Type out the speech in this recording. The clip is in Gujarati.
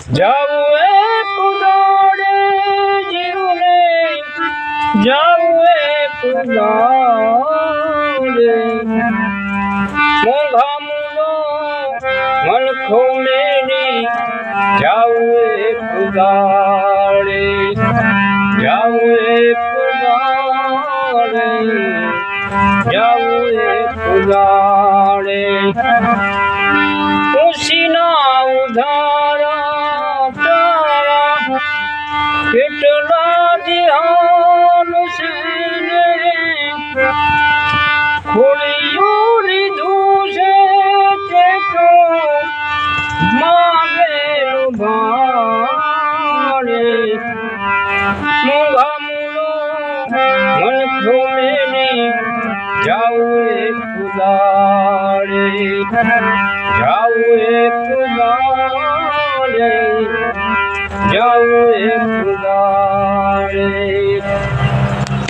જાવું એક ઉદાડે જીવને જાવું એક ઉદાડે મોંઘા મૂલો મનખો મેની જાવું એક ઉદાડે જાવું એક ઉદાડે જાવું એક ઉદાડે ખુશીના ઉધારા તારા કેટલા ધ્યાન છે ને ખોળિયું લીધું છે તે તો માગેલું ભાડે મોંઘા મૂલો મનખો મેની જાવું એક ઉદાડે જાવું એક ઉદાડે જાવું એક ઉદાડે